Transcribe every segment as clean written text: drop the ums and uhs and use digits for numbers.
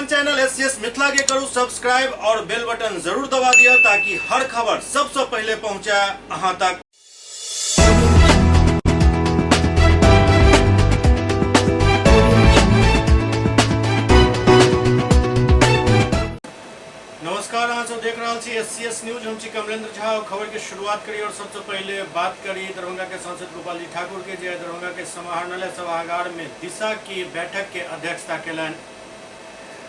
अपन channel SCS Mithila के करू subscribe और बेल बटन जरूर दबा दिया ताकि हर खबर सबसे पहले पहुंचे अहां तक। नमस्कार, अहाँ सब देख रहा छी एससीएस न्यूज। हम छी कमलेंद्र झा। खबर के शुरुआत करी और सबसे पहले बात करी दरभंगा के सांसद गोपाल जी ठाकुर के, जो दरभंगा के समाहरणालय सभागार में दिशा की बैठक के अध्यक्षता केलन।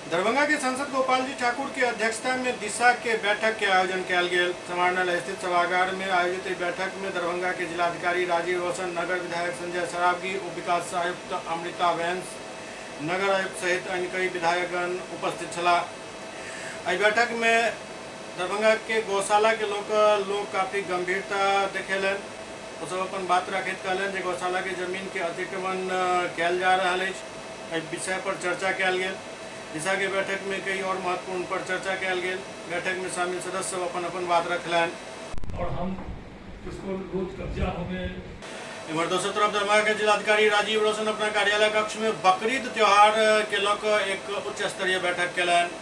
दरभंगा के सांसद गोपाल जी ठाकुर के अध्यक्षता में दिशा के बैठक के आयोजन किया गया। समाहरणालय स्थित सभागार में आयोजित बैठक में दरभंगा के जिलाधिकारी राजीव रोशन, नगर विधायक संजय सरावगी, उप विकास आयुक्त अमृता वैंस, नगर आयुक्त सहित अन्य कई विधायकगण उपस्थित छला। एहि बैठक में दरभंगा के गौशाला के लोग काफी गंभीरता देखेलन। वो सब अपन बात रखैत कहलन जे गौशाला के जमीन के अतिक्रमण कयल जा रहल अछि। एहि विषय पर चर्चा कयल गेल। दिशा के बैठक में कई और महत्वपूर्ण पर चर्चा कयल गेल। बैठक में शामिल सदस्य सब अपन अपन बात रखलन और हम इसको रोज कब्जा होने। इमहर दोसर तरफ दरभंगा के जिलाधिकारी राजीव रोशन अपना कार्यालय कक्ष में बकरीद त्योहार के लक एक उच्च स्तरीय बैठक केलन।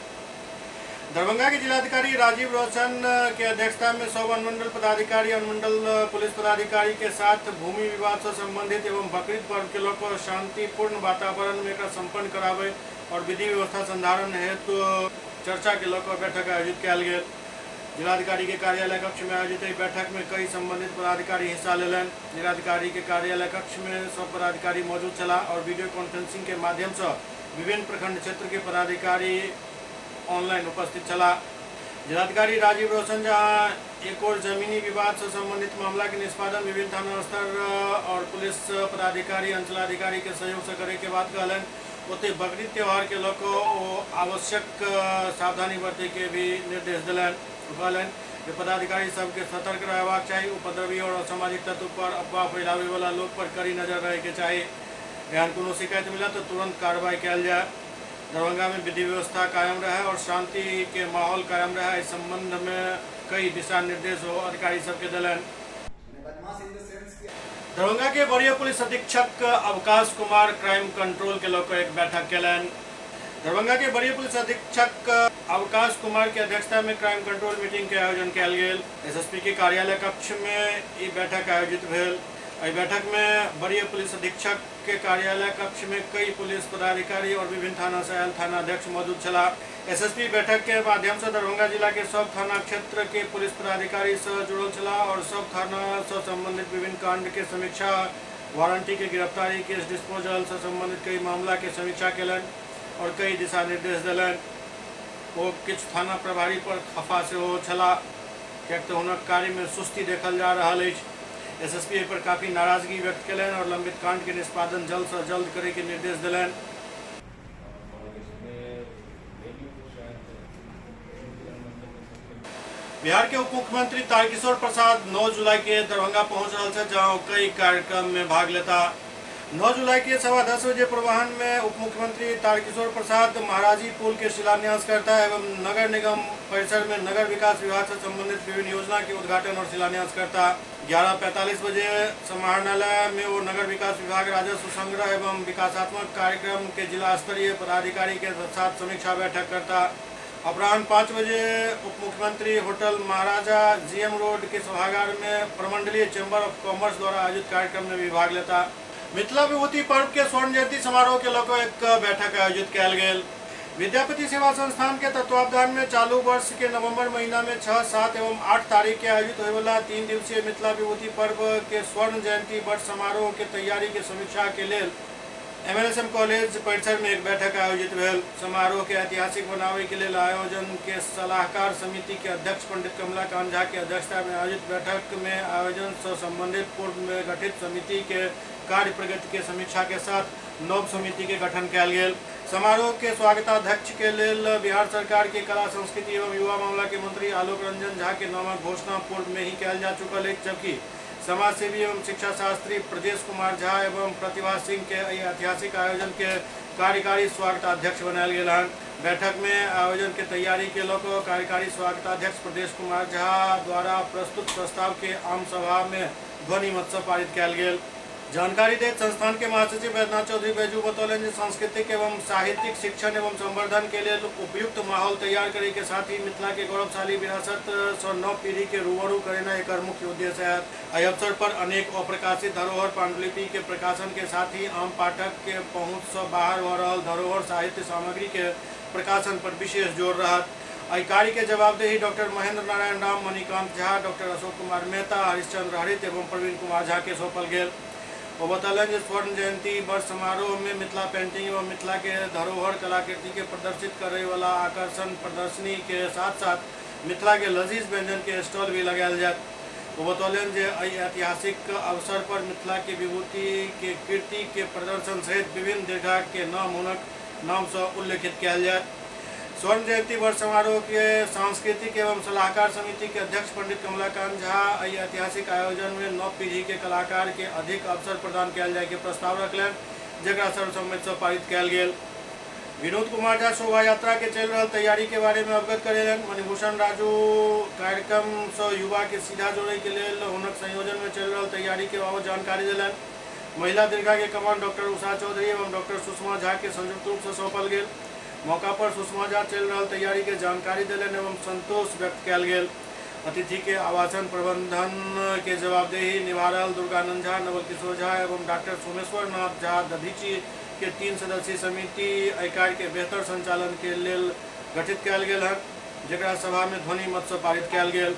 दरभंगा के जिलाधिकारी राजीव रोशन के अध्यक्षता में सब अनुमंडल पदाधिकारी, अनुमंडल पुलिस पदाधिकारी के साथ भूमि विवाद से संबंधित एवं बकरीद पर्व के लोग शांतिपूर्ण वातावरण में संपन्न करावे और विधि व्यवस्था संधारण हेतु चर्चा के लोग बैठक आयोजित किया गया। जिलाधिकारी के कार्यालय कक्ष में आयोजित बैठक में कई संबंधित पदाधिकारी हिस्सा लेलन। जिलाधिकारी के कार्यालय कक्ष में सब पदाधिकारी मौजूद चला और वीडियो कॉन्फ्रेंसिंग के माध्यम से विभिन्न प्रखंड क्षेत्र के पदाधिकारी ऑनलाइन उपस्थित चला। जिलाधिकारी राजीव रोशन जहां एक और जमीनी विवाद से संबंधित मामला के निष्पादन विभिन्न थाना स्तर और पुलिस पदाधिकारी, अंचलाधिकारी के सहयोग से करे के बात कहलन, ओते बकरीद त्योहार के लोग आवश्यक सावधानी बरते के भी निर्देश दिलन। कहलन जे पदाधिकारी सबके सतर्क रहबाक चाहिए। उपद्रवी और असामाजिक तत्व पर अफवाह फैलावे वाला लोग पर कड़ी नजर रहे के चाहिए। एहन कोनो शिकायत मिला तो तुरंत कार्रवाई कयल जाए। दरभंगा में विधि व्यवस्था कायम रहे और शांति के माहौल कायम रहे, इस संबंध में कई दिशा निर्देश अधिकारी सबके दिलन। दरभंगा के वरीय पुलिस अधीक्षक अवकाश कुमार क्राइम कंट्रोल के लोग एक बैठक केलन। दरभंगा के वरीय पुलिस अधीक्षक अवकाश कुमार की अध्यक्षता में क्राइम कंट्रोल मीटिंग के आयोजन किया गया। एसएसपी के कार्यालय कक्ष में ये बैठक आयोजित भेल। इस बैठक में वरीय पुलिस अधीक्षक के कार्यालय कक्ष में कई पुलिस पदाधिकारी और विभिन्न थाना से आयल थाना अध्यक्ष मौजूद चला। एसएसपी बैठक के माध्यम से दरभंगा जिला के सब थाना क्षेत्र के पुलिस पदाधिकारी से जुड़ल चला और सब थाना से संबंधित विभिन्न कांड के समीक्षा, वारंटी के गिरफ्तारी, केस डिस्पोजल से संबंधित कई मामला के समीक्षा केलन और कई दिशा निर्देश दिलन। वो किछ थाना प्रभारी पर खफा से हो छला, कियाक तो हुनक कार्य में सुस्ती देखल जा रहा है। एसएसपी पर काफी नाराजगी व्यक्त केलन और लंबित कांड के निष्पादन जल्द से जल्द करे के निर्देश दिलन। बिहार के उप मुख्यमंत्री तारकिशोर प्रसाद 9 जुलाई के दरभंगा पहुंच रहा है, जहां कई कार्यक्रम में भाग लेता। 9 जुलाई के 10:15 बजे पूर्वाह्न में उप मुख्यमंत्री तारकिशोर प्रसाद महाराजी पुल के शिलान्यास करता है एवं नगर निगम परिसर में नगर विकास विभाग से संबंधित विभिन्न योजना के उद्घाटन और शिलान्यास करता। 11:45 बजे समाहरणालय में वो नगर विकास विभाग, राजस्व संग्रह एवं विकासात्मक कार्यक्रम के जिला स्तरीय पदाधिकारी के साथ समीक्षा बैठक करता। अपराह्न 5 बजे उप मुख्यमंत्री होटल महाराजा जीएम रोड के सभागार में प्रमंडलीय चैम्बर ऑफ कॉमर्स द्वारा आयोजित कार्यक्रम में भी भाग लेता। मिथिला विभूति पर्व के स्वर्ण जयंती समारोह के लोग एक बैठक आयोजित किया गया। विद्यापति सेवा संस्थान के तत्वावधान में चालू वर्ष के नवंबर महीना में 6, 7 एवं 8 तारीख के आयोजित होने वाला 3 दिवसीय मिथिला विभूति पर्व के स्वर्ण जयंती वर्ष समारोह के तैयारी के समीक्षा के लिए एमएलएसएम कॉलेज परिसर में एक बैठक आयोजित भेल। समारोह के ऐतिहासिक बनावे के लिए आयोजन के सलाहकार समिति के अध्यक्ष पंडित कमलाकांत झा की अध्यक्षता में आयोजित बैठक में आयोजन से संबंधित पूर्व में गठित समिति के कार्य प्रगति के समीक्षा के साथ नव समिति के गठन किया गया। समारोह के स्वागताध्यक्ष के लिए बिहार सरकार के कला संस्कृति एवं युवा मामला के मंत्री आलोक रंजन झा के नामक घोषणा पूर्व में ही किया जा चुकल है, जबकि समाज सेवी एवं शिक्षा शास्त्री प्रदेश कुमार झा एवं प्रतिभा सिंह के ऐतिहासिक आयोजन के कार्यकारी स्वागताध्यक्ष बनायल गया। बैठक में आयोजन के तैयारी के लोग कार्यकारी स्वागताध्यक्ष प्रदेश कुमार झा द्वारा प्रस्तुत प्रस्ताव के आम सभा में ध्वनि मत से पारित किया गया। जानकारी देत संस्थान के महासचिव बैद्यनाथ चौधरी बैजू बतौलन जे सांस्कृतिक एवं साहित्यिक शिक्षण एवं संवर्धन के लिए उपयुक्त माहौल तैयार करे के साथ ही मिथिला के गौरवशाली विरासत सौ नव पीढ़ी के रूबरू करना एक मुख्य उद्देश्य है। इस अवसर पर अनेक अप्रकाशित धरोहर पांडुलिपि के प्रकाशन के साथ ही आम पाठक के पहुँच से बाहर हो रहा धरोहर साहित्य सामग्री के प्रकाशन पर विशेष जोर रहा। कार्य के जवाबदेही डॉक्टर महेंद्र नारायण राम, मणिकांत झा, डॉक्टर अशोक कुमार मेहता, हरिश्चंद्र हरित एवं प्रवीण कुमार झा के सौंपल गेल। वो बतौलन जे स्वर्ण जयंती वर्ष समारोह में मिथिला पेंटिंग एवं मिथिला के धरोहर कलाकृति के प्रदर्शित करे वाला आकर्षण प्रदर्शनी के साथ साथ मिथिला के लजीज व्यंजन के स्टॉल भी लगायल जाए। वो बतौलन जे ऐतिहासिक अवसर पर मिथिला के विभूति के कीर्ति के प्रदर्शन सहित विभिन्न दीर्घा के नाम हुनक नाम से उल्लेखित किया जाए। स्वर्ण जयंती वर्ष समारोह के सांस्कृतिक एवं सलाहकार समिति के अध्यक्ष पंडित कमलाकांत झा ऐतिहासिक आयोजन में नव पीढ़ी के कलाकार के अधिक अवसर प्रदान किया जाए के प्रस्ताव रखलन, जगह सर्वसम्मति से पारित किया गेल। विनोद कुमार झा शोभा यात्रा के चल रहा तैयारी के बारे में अवगत करेलन। मणिभूषण राजू कार्यक्रम से युवा के सीधा जोड़े के लिए हुनक संयोजन में चल रहा तैयारी के बाबत जानकारी दिलन। महिला दीर्घा के कमान डॉक्टर उषा चौधरी एवं डॉक्टर सुषमा झा के संयुक्त रूप से सौंपल गेल। मौका पर सुषमा झा चल रहा तैयारी के जानकारी दिलन एवं संतोष व्यक्त किया गेल। अतिथि के आवासन प्रबंधन के जवाबदेही निभा रहा दुर्गानंद झा, नवल किशोर झा एवं डॉक्टर सोमेश्वर नाथ झा दधीची के 3 सदस्यीय समिति कार्य के बेहतर संचालन के लिए गठित किया गेल है, जकरा सभा में ध्वनि मत से पारित किया गेल।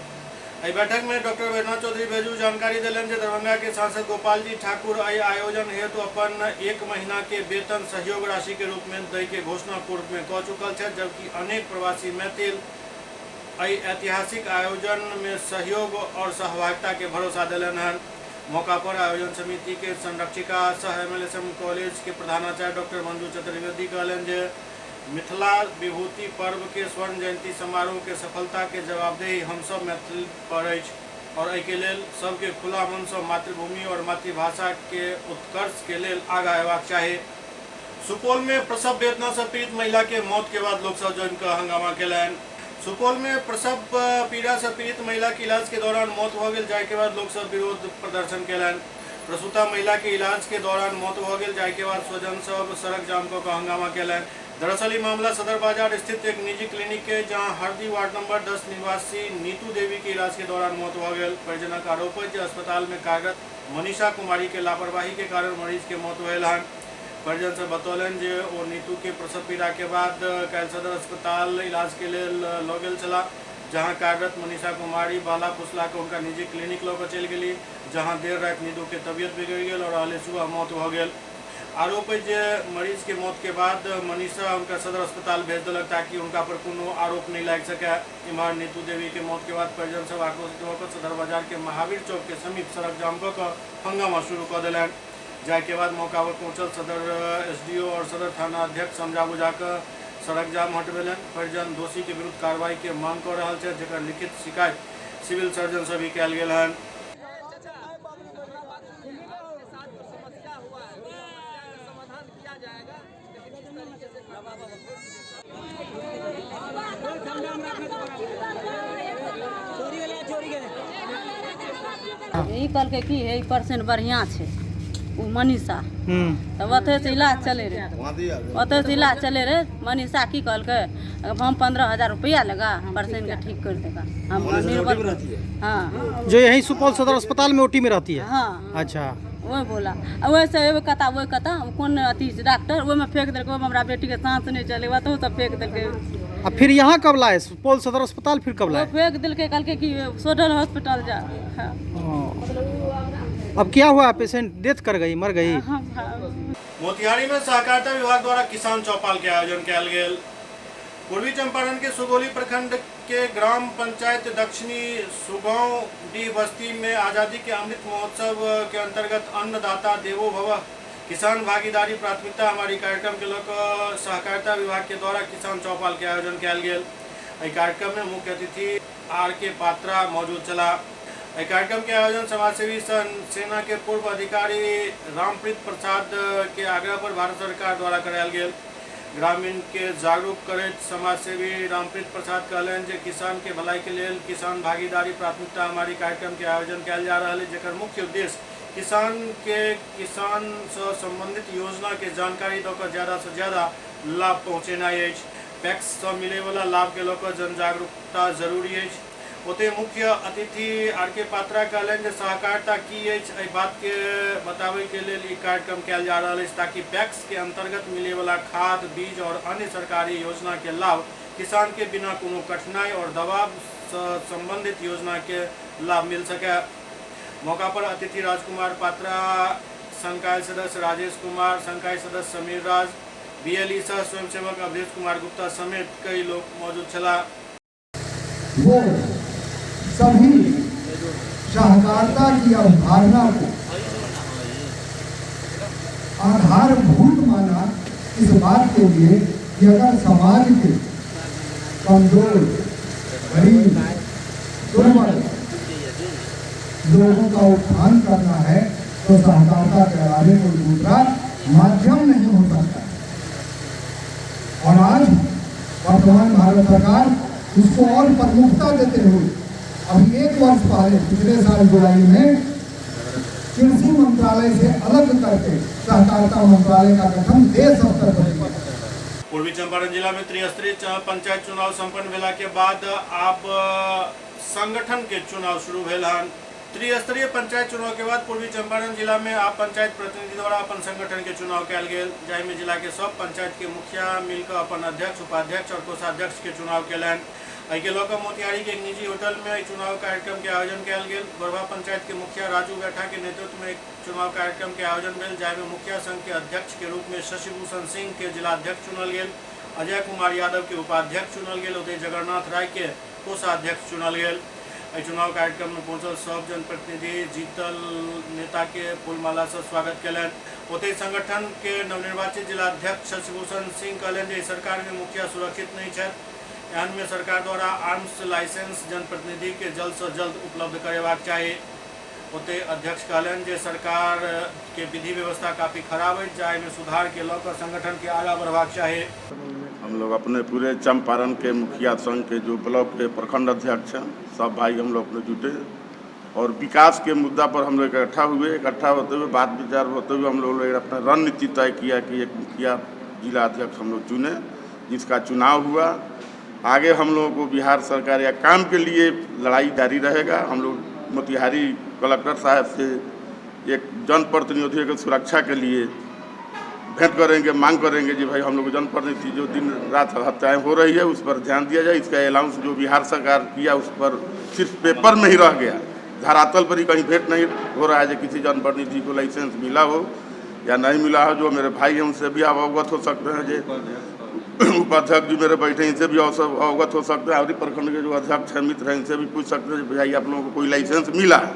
एहि बैठक में डॉक्टर बैद्यनाथ चौधरी बैजू जानकारी दिलन जे दरभंगा के सांसद गोपाल जी ठाकुर एहि आयोजन हेतु अपन 1 महीना के वेतन सहयोग राशि के रूप में दय के घोषणा पूर्व में कह चुकल है, जबकि अनेक प्रवासी मैथिल एहि ऐतिहासिक आयोजन में सहयोग और सहभागिता के भरोसा दिलन है। मौका पर आयोजन समिति के संरक्षिका सह MLSM कॉलेज के प्रधानाचार्य डॉक्टर मंजू चतुर्वेदी कहलन जे मिथिला विभूति पर्व के स्वर्ण जयंती समारोह के सफलता के जवाबदेही हम सब मैथिल पर अछि और एहि के लेल सबके खुला मन से मातृभूमि और मातृभाषा के उत्कर्ष के लेल आगा हेबाक चाही। सुपौल में प्रसव वेदना से पीड़ित महिला के मौत के बाद लोग सब जम कर हंगामा केलनि। सुपौल में प्रसव पीड़ा से पीड़ित महिला के इलाज के दौरान मौत भ गेल, जाय के बाद लोग सब विरोध प्रदर्शन केलनि। प्रसूता महिला के इलाज के दौरान मौत भ गेल, जाय के बाद स्वजन सब सड़क जाम कर हंगामा केलनि। दरअसल ये मामला सदर बाजार स्थित एक निजी क्लिनिक के जहां हरदी वार्ड नंबर 10 निवासी नीतू देवी के इलाज के दौरान मौत हो गई। परिजनक आरोप है कि अस्पताल में कार्यरत मनीषा कुमारी के लापरवाही के कारण मरीज के मौत हुए है। परिजन से बतौलन जे वो नीतू के प्रसव पीड़ा के बाद कल सदर अस्पताल इलाज के लिए लऽ गेल छला, जहाँ कार्यरत मनीषा कुमारी बाला फुसला के उनका निजी क्लिनिक लऽ कऽ चलि गेली, जहाँ देर रात नीतू के तबियत बिगड़ गई और अगले सुबह मौत हो गई। आरोप है जे मरीज के मौत के बाद मनीषा उनका सदर अस्पताल भेज दिलक ताकि उनका पर कोनो आरोप नहीं लग सके। इम्हर नीतू देवी के मौत के बाद परिजन सब आक्रोशित होकर सदर बाजार के महावीर चौक के समीप सड़क जाम कर हंगामा शुरू कर दिलन। जाय के बाद मौका पर पहुंचल सदर SDO और सदर थाना अध्यक्ष समझा बुझा कर सड़क जाम हटवेलन। परिजन दोषी के विरुद्ध कार्रवाई के मांग कर रहा है, जकर लिखित शिकायत सिविल सर्जन से भी कल गेल है। यही कहलकै कि है परसेंट बढ़िया है वो मनीषा, तब ओते से इलाज चले रहे मनीषा की कहलकै हम 15,000 रुपया लगा परसेंट का ठीक कर देगा। हम निर्भर हाँ जो यही सुपौल सदर अस्पताल में OT में रहती है। हाँ अच्छा वही बोला वैसे वो कहता कौन अथी डॉक्टर वो में फेंक दिलकै, हमारा बेटी के सांस नहीं चले तो सब फेंक दिलकै। अब फिर यहाँ कब लाए सुपौल सदर अस्पताल, फिर कब लाए? फेंक दिलकै, कहलकै कि सोडल हॉस्पिटल जा। हाँ। अब क्या हुआ? पेशेंट डेथ कर गई, मर गई। मोतिहारी में सहकारिता विभाग द्वारा किसान चौपाल के आयोजन किया गेल। पूर्वी चंपारण के सुगौली प्रखंड के ग्राम पंचायत दक्षिणी सुगांव डी बस्ती में आज़ादी के अमृत महोत्सव के अंतर्गत अन्नदाता देवो भव किसान भागीदारी प्राथमिकता हमारी कार्यक्रम के लोग सहकारिता विभाग के द्वारा किसान चौपाल के आयोजन किया गेल। कार्यक्रम में मुख्य अतिथि RK पात्रा मौजूद चला। कार्यक्रम के आयोजन समाजसेवी सेना के पूर्व अधिकारी रामप्रीत प्रसाद के आग्रह पर भारत सरकार द्वारा करायल गेल। ग्रामीण के जागरूक करैत समाजसेवी रामप्रीत प्रसाद कहलन जे किसान के भलाई के लिए किसान भागीदारी प्राथमिकता हमारी कार्यक्रम के आयोजन किया जा रहा है, जेकर मुख्य उद्देश्य किसान से संबंधित योजना के जानकारी दऽ ज़्यादा से ज़्यादा लाभ पहुँचेनाइ अछि। पैक्स से मिले वाला लाभ के लऽ जन जागरूकता जरूरी अछि। ओते मुख्य अतिथि आर के पात्रा कहलनि जे सहकारिता की अछि, एहि बात के बताबै के लेल ई कार्यक्रम कयल जा रहल अछि ताकि पैक्स के अंतर्गत मिले वाला खाद, बीज और अन्य सरकारी योजना के लाभ किसान के बिना कोनो कठिनाई और दबाव से संबंधित योजना के लाभ मिल सके। मौका पर अतिथि राजकुमार पात्रा, संकाय सदस्य राजेश कुमार, संकाय सदस्य समीर राज, BLE सह स्वयंसेवक अवधेश कुमार गुप्ता समेत कई लोग मौजूद छला। वो सभी सहकारिता की अवधारणा को आधारभूत माना इस बात के लिए कि अगर समाज के कमजोर, गरीब, दुर्बल लोगों का उत्थान करना है तो सहकारिता के अलावा कोई दूसरा माध्यम नहीं हो सकता। और आज वर्तमान भारत सरकार उसको और प्रमुखता देते हुए अभी 1 वर्ष पहले पिछले साल जुलाई में कृषि मंत्रालय से अलग करके सहकारिता मंत्रालय का गठन देश स्तर पर किया। पूर्वी चंपारण जिला में त्रिस्तरीय पंचायत चुनाव संपन्न भेला के बाद अब संगठन के चुनाव शुरू भेल हन। त्रिस्तरीय पंचायत चुनाव के बाद पूर्वी चंपारण जिला में आप पंचायत प्रतिनिधि द्वारा अपन संगठन के चुनाव कयल गेल, जाहि में जिला के सब पंचायत के मुखिया मिलकर अपन अध्यक्ष, उपाध्यक्ष और कोषाध्यक्ष के चुनाव कयलनि। एहि के लऽ मोतिहारी के एक निजी होटल में चुनाव कार्यक्रम के आयोजन कयल गेल। बरवा पंचायत के मुखिया राजू बैठा के नेतृत्व में एक चुनाव कार्यक्रम के आयोजन भेल, जाहि में मुखिया संघ के अध्यक्ष के रूप में शशिभूषण सिंह के जिलाध्यक्ष चुनल गेल, अजय कुमार यादव के उपाध्यक्ष चुनल गेल, ओतहि जगन्नाथ राय के कोषाध्यक्ष चुनल गेल। चुनाव कार्यक्रम में पहुंचल सब जनप्रतिनिधि जीतल नेता के फूलमाला से स्वागत कयलनि। ओतहि संगठन के नवनिर्वाचित जिलाध्यक्ष शशिभूषण सिंह कहलनि जे सरकार में मुखिया सुरक्षित नहीं है, एहन में सरकार द्वारा आर्म्स लाइसेंस जनप्रतिनिधि के जल्द से जल्द उपलब्ध करवाक चाहिए। ओतहि अध्यक्ष कहलनि जे सरकार के विधि व्यवस्था काफी खराब है, जाहि में सुधार के लऽ संगठन के आगा बढ़वाक चाहिए। हम लोग अपने पूरे चंपारण के मुखिया संघ के जो ब्लॉक के प्रखंड अध्यक्ष हैं, सब भाई हम लोग अपने जुटे और विकास के मुद्दा पर हम लोग इकट्ठा होते हुए बात विचार होते हुए हम लोग अपना रणनीति तय किया कि एक मुखिया जिला अध्यक्ष हम लोग चुने, जिसका चुनाव हुआ। आगे हम लोगों को बिहार सरकार या काम के लिए लड़ाई जारी रहेगा। हम लोग मोतिहारी कलेक्टर साहब से एक जनप्रतिनिधियों की सुरक्षा के लिए भेंट करेंगे, मांग करेंगे जी भाई हम लोग जनप्रतिनिधि जो दिन रात हत्याएं हो रही है उस पर ध्यान दिया जाए। इसका अलाउंस जो बिहार सरकार किया उस पर सिर्फ पेपर में ही रह गया, धरातल पर ही कहीं भेंट नहीं हो रहा है जो किसी जनप्रतिनिधि को लाइसेंस मिला हो या नहीं मिला हो। जो मेरे भाई हैं उनसे भी आप अवगत हो सकते हैं, जो उपाध्यक्ष जी मेरे बैठे इनसे भी अवगत हो सकते हैं, और प्रखंड के जो अध्यक्ष हैं मित्र हैं इनसे भी पूछ सकते हैं भाई आप लोगों को कोई लाइसेंस मिला है।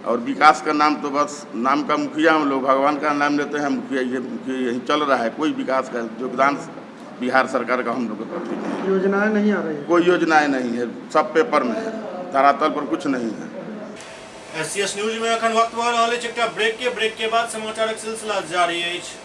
और विकास का नाम तो बस नाम का मुखिया हम लोग भगवान का नाम लेते हैं, मुखिया यही चल रहा है। कोई विकास का योगदान बिहार सरकार का हम लोग के प्रति योजनाएं नहीं आ रही है, कोई योजनाएं नहीं है, सब पेपर में है, धरातल पर कुछ नहीं है। SCS न्यूज में अखन वक्त भऽ रहल अछि एकटा ब्रेक के बाद समाचारक सिलसिला जारी अछि।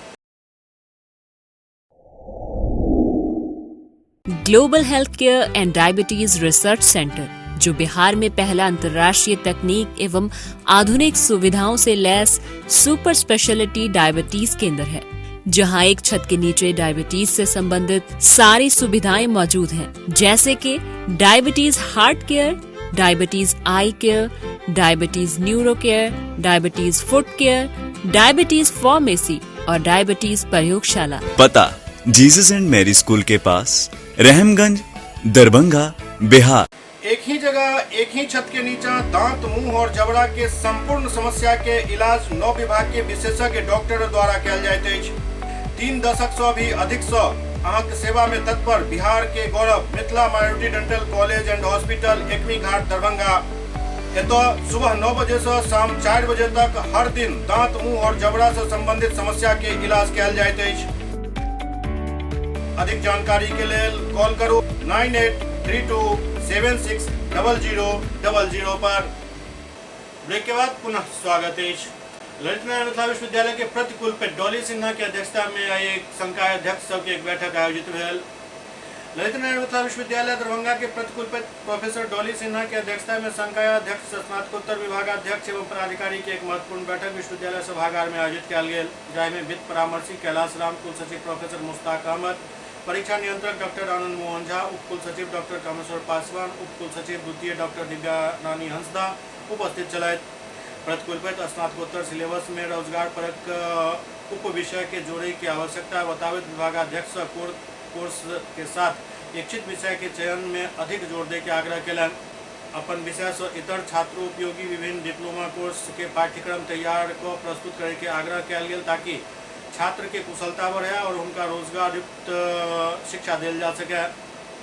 Global health care and diabetes research centre, जो बिहार में पहला अंतर्राष्ट्रीय तकनीक एवं आधुनिक सुविधाओं से लैस सुपर स्पेशलिटी डायबिटीज केंद्र है, जहां एक छत के नीचे डायबिटीज से संबंधित सारी सुविधाएं मौजूद हैं, जैसे कि diabetes heart care, diabetes eye care, diabetes neuro care, diabetes foot care, diabetes pharmacy और डायबिटीज प्रयोगशाला। पता जीसस एंड मैरी स्कूल के पास, रहमगंज, दरभंगा, बिहार। एक ही जगह एक ही छत के नीचे दांत, मुंह और जबड़ा के संपूर्ण समस्या के इलाज 9 विभाग के विशेषज्ञ डॉक्टर द्वारा कयल जाइत अछि। 3 दशक से भी अधिक से अहाँक सेवा में तत्पर बिहार के गौरव Mithila minority dental college and hospital, Ekmi Ghat, Darbhanga. एतऽ सुबह 9 बजे से शाम 4 बजे तक हर दिन दांत, मुंह और जबड़ा से संबंधित समस्या के इलाज कयल जाइत अछि। अधिक जानकारी के लिए कॉल करू 9832760000 पर। ब्रेक के बाद पुनः स्वागत है। ललित नारायण मिथिला विश्वविद्यालय के प्रतिकुल पे डॉली सिन्हा की अध्यक्षता में एक संकाय अध्यक्ष सब के एक बैठक आयोजित भेल। ललित नारायण मिथिला विश्वविद्यालय दरभंगा के प्रतिकुलपति प्रोफेसर डॉली सिन्हा की अध्यक्षता में संकाय अध्यक्ष स्नातकोत्तर विभागाध्यक्ष एवं पदाधिकारी की एक महत्वपूर्ण बैठक विश्वविद्यालय सभागार में आयोजित किया गया, जाहि में वित्त परामर्शी कैलाश राम, कुल सचिव प्रोफेसर मुश्ताक अहमद, परीक्षा नियंत्रक डॉक्टर आनंद मोहन झा, उप कुल सचिव डॉक्टर कामेश्वर पासवान, उप कुल सचिव द्वितीय डॉक्टर दिव्या रानी हंसदा उपस्थित चलैत। प्रतिकुलपति स्नातकोत्तर सिलेबस में रोजगार परक उप विषय के जोड़े की आवश्यकता बतावित विभागाध्यक्ष कोर्स के साथ इच्छित विषय के चयन में अधिक जोर दे के आग्रह कलन। अपन विषय से इतर छात्रों उपयोगी विभिन्न डिप्लोमा कोर्स के पाठ्यक्रम तैयार को प्रस्तुत करे के आग्रह कल गेल, ताकि छात्र के कुशलता बढ़े और उनका रोजगार युक्त शिक्षा दिल जा सके।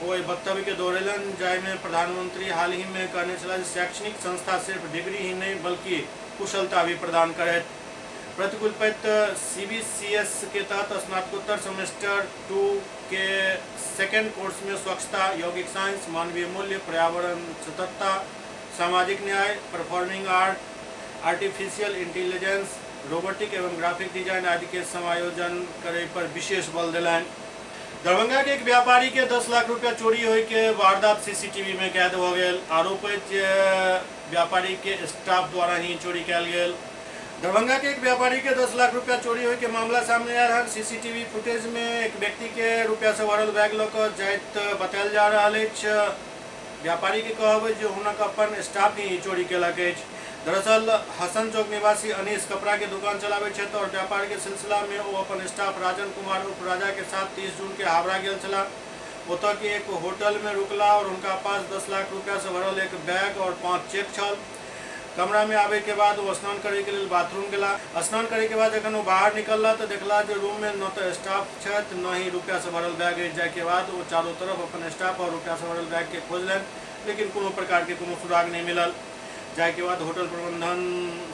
वो वक्तव्य के दोहरेलन, जाय में प्रधानमंत्री हाल ही में कहने चला शैक्षणिक संस्था सिर्फ डिग्री ही नहीं बल्कि कुशलता भी प्रदान करे। प्रतिकुलपति CBCS के तहत स्नातकोत्तर सेमेस्टर 2 के सेकेंड कोर्स में स्वच्छता, यौगिक साइंस, मानवीय मूल्य, पर्यावरण सतर्कता, सामाजिक न्याय, performing art, artificial intelligence, robotic एवं ग्राफिक डिजाइन आदि के समायोजन करे पर विशेष बल दिलान। दरभंगा के एक व्यापारी के 10 लाख रुपया चोरी होय के वारदात CCTV में कैद हो गए। आरोपित व्यापारी के स्टाफ द्वारा ही चोरी कल गेल। दरभंगा के एक व्यापारी के 10 लाख रुपया चोरी होय के मामला सामने आ रहा। CCTV फुटेज में एक व्यक्ति के रुपया से भरल बैग लऽ जाइत बतायल जा रहा है। व्यापारी के कहब जो हुनक अपन स्टाफ ही चोरी केलक अछि। दरअसल हसन चौक निवासी अनीस कपड़ा के दुकान चलावे छथि और व्यापार के सिलसिला में वो अपन स्टाफ राजन कुमार उर्फ राजा के साथ 30 जून के हावड़ा गेल छला। ओतऽ के एक होटल में रुकला और उनका पास 10 लाख रुपया से भरल एक बैग और 5 चेक छल। कमरा में आवे के बाद वो स्नान करे के लिए बाथरूम गेला। स्नान करे के बाद जखन वो बाहर निकलला तो देखला जो रूम में न तो स्टाफ छथि न ही रुपया से भरल बैग अछि। जाय के बाद वो चारों तरफ अपन स्टाफ और रुपया से भरल बैग के खोजलन, लेकिन कोनो प्रकार के कोनो सुराग नहीं मिलल। जाय के बाद होटल प्रबंधन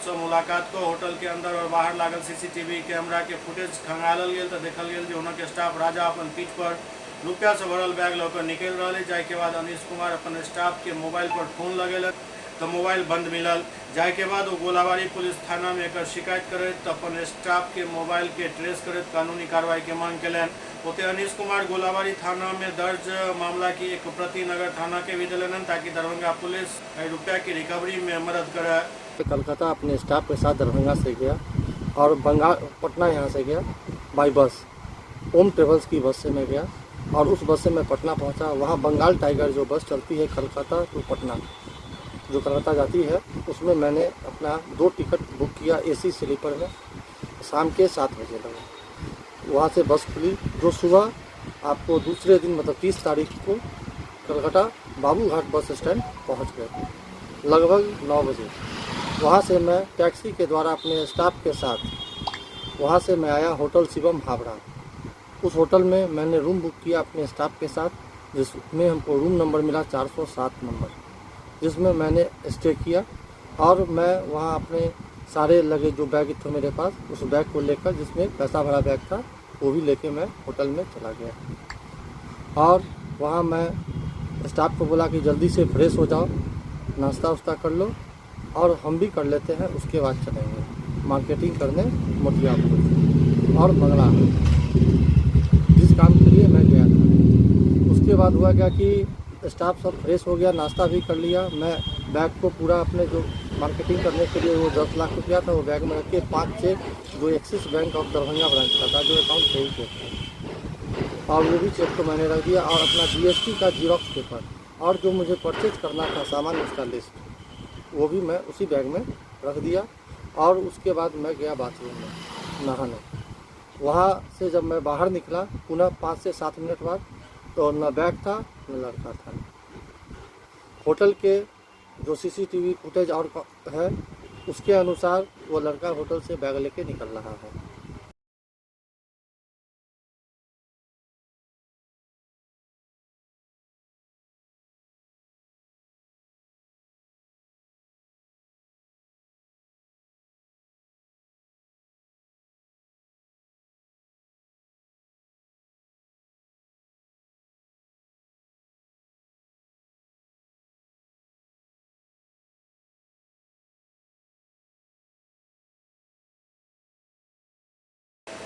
से मुलाकात को होटल के अंदर और बाहर लागल CCTV कैमरा के फुटेज खंगालल गेल तो देखल गेल जो उनके स्टाफ राजा अपन पीठ पर रुपया से भरल बैग लऽ निकल रहे। जाय के बाद अनीश कुमार अपन स्टाफ के मोबाइल पर फोन लगेलक तो मोबाइल बंद मिलल। जाय के बाद वो गोलाबारी पुलिस थाना में एक शिकायत करे तो अपन स्टाफ के मोबाइल के ट्रेस करे कानूनी कार्रवाई के मांग कलन। ओते अनीश कुमार गोलाबारी थाना में दर्ज मामला की एक प्रति नगर थाना के भी दिलन, ताकि दरभंगा पुलिस रुपया की रिकवरी में मदद करे। कलकत्ता अपने स्टाफ के साथ दरभंगा से गया और पटना यहाँ से गया बाई बस। ओम ट्रेवल्स की बस से मैं गया और उस बस से मैं पटना पहुँचा। वहाँ बंगाल टाइगर जो बस चलती है कलकत्ता टू पटना जो कलकत्ता जाती है, उसमें मैंने अपना 2 टिकट बुक किया AC स्लीपर में। शाम के 7 बजे लगा वहाँ से बस खुली जो सुबह आपको दूसरे दिन मतलब 30 तारीख को कलकत्ता बाबूघाट बस स्टैंड पहुँच गए लगभग 9 बजे। वहाँ से मैं टैक्सी के द्वारा अपने स्टाफ के साथ वहाँ से मैं आया होटल शिवम हावड़ा। उस होटल में मैंने रूम बुक किया अपने स्टाफ के साथ, जिसमें हमको रूम नंबर मिला 407 नंबर, जिसमें मैंने स्टे किया। और मैं वहाँ अपने सारे लगे जो बैग थे मेरे पास, उस बैग को लेकर जिसमें पैसा भरा बैग था वो भी लेके मैं होटल में चला गया। और वहाँ मैं स्टाफ को बोला कि जल्दी से फ्रेश हो जाओ, नाश्ता वास्ता कर लो और हम भी कर लेते हैं, उसके बाद चलेंगे मार्केटिंग करने मोतियापुर और मंगला, जिस काम के लिए मैं गया था। उसके बाद हुआ क्या कि स्टाफ सब फ्रेश हो गया, नाश्ता भी कर लिया। मैं बैग को पूरा अपने जो मार्केटिंग करने के लिए वो 10 लाख रुपया था वो बैग में रख के 5 चेक जो axis bank of Darbhanga branch का था, जो अकाउंट सही चेक था, और वो भी चेक को मैंने रख दिया। और अपना GST का जीरोक्स पेपर और जो मुझे परचेज करना था सामान उसका लिस्ट वो भी मैं उसी बैग में रख दिया। और उसके बाद मैं गया बाथरूम में नहाने। वहाँ से जब मैं बाहर निकला पुनः 5 से 7 मिनट बाद, तो न बैग था न लड़का था। होटल के जो CCTV फुटेज और है उसके अनुसार वो लड़का होटल से बैग लेके निकल रहा है।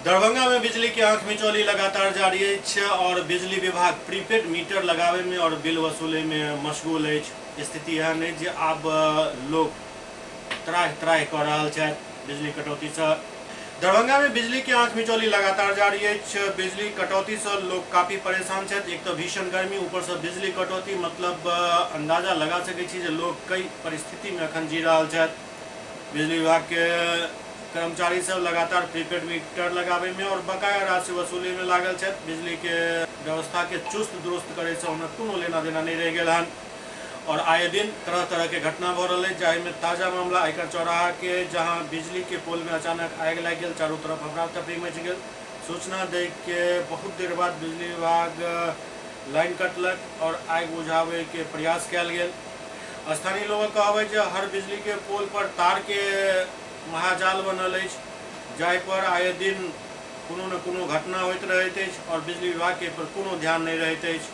दरभंगा में बिजली की आंख मिचौली लगातार जारी है और बिजली विभाग प्रीपेड मीटर लगावे में और बिल वसूले में मशगूल है। स्थिति यह नहीं जे आब लोग त्राहि त्राहि कर रहा है बिजली कटौती से। दरभंगा में बिजली की आंख मिचौली लगातार जारी है। बिजली कटौती से लोग काफी परेशान है। एक तो भीषण गर्मी, ऊपर से बिजली कटौती, मतलब अंदाजा लगा सके छी जे लोग कई परिस्थिति में अखन जी रहा है। बिजली विभाग के कर्मचारी सब लगातार प्रीपेड मीटर लगावे में और बकाया राशि वसूली में लागल है। बिजली के व्यवस्था के चुस्त दुरुस्त करे से उन्हें कोनो लेना देना नहीं रह गया हन और आए दिन तरह तरह के घटना हो रहा है। जाहि में ताजा मामला आयकर चौराहा के, जहां बिजली के पोल में अचानक आग लग गई, चारों तरफ अफरा तफरी मच गई। सूचना दे के बहुत देर बाद बिजली विभाग लाइन कटलक और आग बुझावे के प्रयास कल गया। स्थानीय लोग कहवे जे हर बिजली के पोल पर तार के महाजाल बनल है, जाहि पर आए दिन कोनो न कोनो घटना होइत रहैत अछि और बिजली विभाग के पर कोनो ध्यान नहीं रहैत अछि।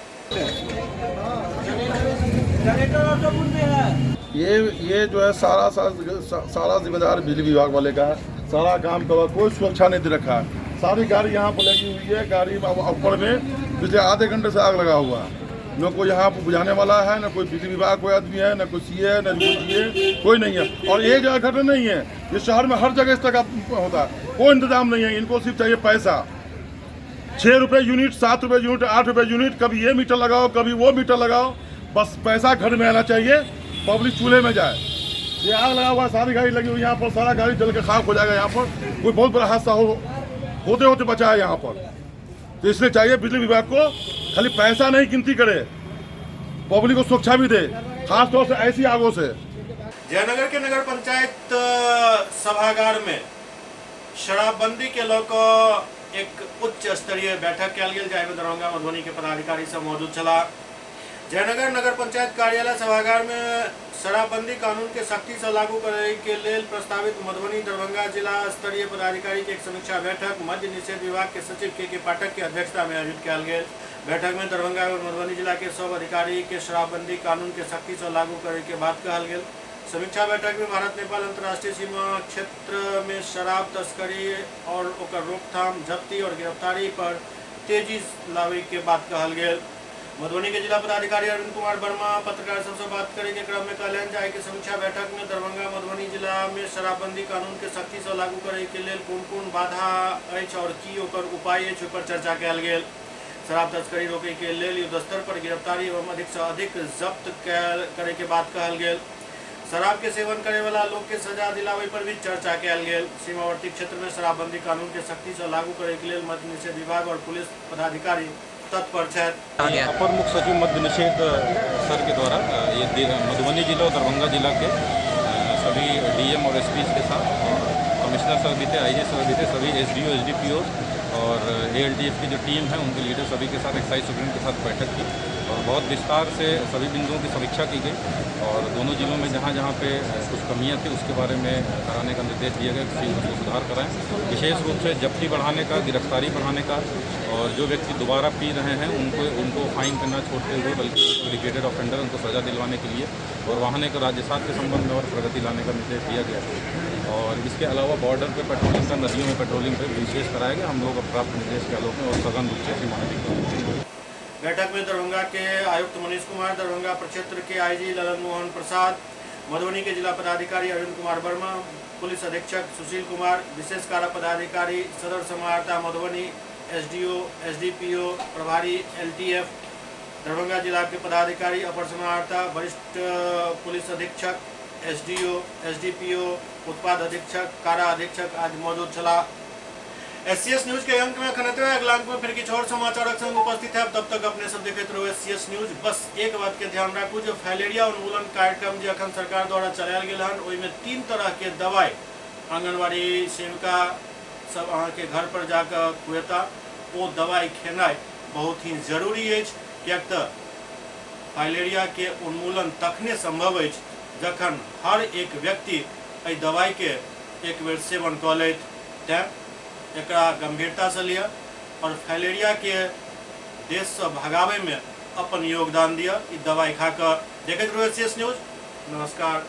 ये जो है सारा जिम्मेदार बिजली विभाग वाले का है। सारा काम का कोई सुरक्षा नहीं दे रखा है। सारी गाड़ी यहाँ पर लगी हुई है। गाड़ी ऊपर में पिछले आधे घंटे से आग लगा हुआ है। न कोई यहाँ पर बुझाने वाला है, न कोई बिजली विभाग कोई आदमी है, न कोई सीए है, न कोई जीए, कोई नहीं है। और एक जगह घटना नहीं है, ये शहर में हर जगह इस तरह का होता है। कोई इंतजाम नहीं है। इनको सिर्फ चाहिए पैसा। 6 रुपये यूनिट, 7 रुपये यूनिट, 8 रुपये यूनिट, कभी ये मीटर लगाओ, कभी वो मीटर लगाओ। बस पैसा घर में आना चाहिए, पब्लिक चूल्हे में जाए। ये आग लगा हुआ, सारी गाड़ी लगी हुई यहाँ पर, सारा गाड़ी जल के खाक हो जाएगा। यहाँ पर कोई बहुत बड़ा हादसा होते होते बचा है यहाँ पर। तो इसलिए चाहिए बिजली विभाग को खाली पैसा नहीं गिनती करे, पब्लिक को सुरक्षा भी दे, खासतौर से ऐसी आगों से। जयनगर के नगर पंचायत सभागार में शराबबंदी के लोग एक उच्च स्तरीय बैठक कल गई, जहाँ दरभंगा मधुबनी के पदाधिकारी सब मौजूद चला। जयनगर नगर पंचायत कार्यालय सभागार में शराबबंदी कानून के सख्ती से लागू करे के लिए प्रस्तावित मधुबनी दरभंगा जिला स्तरीय पदाधिकारी की एक समीक्षा बैठक मद्य निषेध विभाग के सचिव के पाठक की अध्यक्षता में आयोजित कल गई। बैठक में दरभंगा और मधुबनी जिला के सब अधिकारी के शराबबंदी कानून के सख्ती से लागू करे के बात कहल गई। समीक्षा बैठक में भारत नेपाल अंतर्राष्ट्रीय सीमा क्षेत्र में शराब तस्करी और ओकर रोकथाम, जब्ती और गिरफ्तारी पर तेजी लावे के बात कहल गई। मधुबनी के जिला पदाधिकारी अरविंद कुमार वर्मा पत्रकार सबसे बात करे के क्रम में कहलन जाए कि समीक्षा बैठक में दरभंगा मधुबनी जिला में शराबबंदी कानून के सख्ती से लागू करे के लिए कोन बाधा अछि और की ओकर उपाय अछि पर चर्चा कयल गेल। शराब तस्करी रोके के लिए युद्ध स्तर पर गिरफ्तारी एवं अधिक से अधिक जब्त करे के बात कहल गेल। शराब के सेवन करे वाला लोग के सजा दिलावे पर भी चर्चा कयल गेल। सीमावर्ती क्षेत्र में शराबबंदी कानून के सख्ती से लागू करे के लिए मद्य निषेध विभाग और पुलिस पदाधिकारी तत्पर छथि। अपर मुख्य सचिव मद्य निषेध सर के द्वारा ये मधुबनी जिला और दरभंगा जिला के सभी डीएम और एसपी के साथ कमिश्नर सर भी थे, आईजी सर भी थे, सभी एसडीओ, एसडीपीओ और एएलटीएफ की जो टीम है उनके लीडर सभी के साथ एक्साइज सुप्रीम के साथ बैठक की और बहुत विस्तार से सभी बिंदुओं की समीक्षा की गई और दोनों जिलों में जहाँ जहाँ पे कुछ कमियाँ थी उसके बारे में कराने का निर्देश दिया गया कि उसको सुधार कराएं। विशेष रूप से जब्ती बढ़ाने का, गिरफ्तारी बढ़ाने का और जो व्यक्ति दोबारा पी रहे हैं उनको फाइन पे न छोड़ते हुए बल्कि रिपीटेड ऑफेंडर उनको सजा दिलवाने के लिए और वाहन के राज्यसात के संबंध में और प्रगति लाने का निर्देश दिया गया और इसके अलावा बॉर्डर पर पेट्रोलिंग का, नदियों में पेट्रोलिंग पर विशेष कराया गया। हम लोग प्राप्त निर्देश के आलोक में और सघन रूप से सीमांकित। बैठक में दरभंगा के आयुक्त मनीष कुमार, दरभंगा प्रक्षेत्र के आईजी ललन मोहन प्रसाद, मधुबनी के जिला पदाधिकारी अरविंद कुमार वर्मा, पुलिस अधीक्षक सुशील कुमार, विशेष कार्य पदाधिकारी सदर समाहर्ता मधुबनी, एसडीओ, एसडीपीओ प्रभारी एलटीएफ, दरभंगा जिला के पदाधिकारी अपर समाहर्ता, वरिष्ठ पुलिस अधीक्षक, एसडीओ, एसडीपीओ, उत्पाद अधीक्षक, कारा अधीक्षक आज मौजूद चला। एससीएस न्यूज के अंक में खनते हुए अगला अंक में फिर किछु और समाचार संग उपस्थित है। तब तक अपने सब देखते रहो एससीएस न्यूज। बस एक बात के ध्यान रखू, जो फाइलेरिया उन्मूलन कार्यक्रम जो अखन सरकार द्वारा चलायल गेल हन ओहि में 3 तरह के दवाई आंगनबाड़ी सेविका सब अहाँ के घर पर जाकर खुएता। वो दवाई खेनाई बहुत ही जरूरी है, कियाक त फाइलेरिया के उन्मूलन तखने संभव है जखन हर एक व्यक्ति एहि दवाई के एक बेर सेवन कऽ लैत। तें एकरा गंभीरता से लिया और फाइलेरिया के देश से भगावे में अपन योगदान दिया। ई दवाई खा कर देखते रहो एससीएस न्यूज। नमस्कार।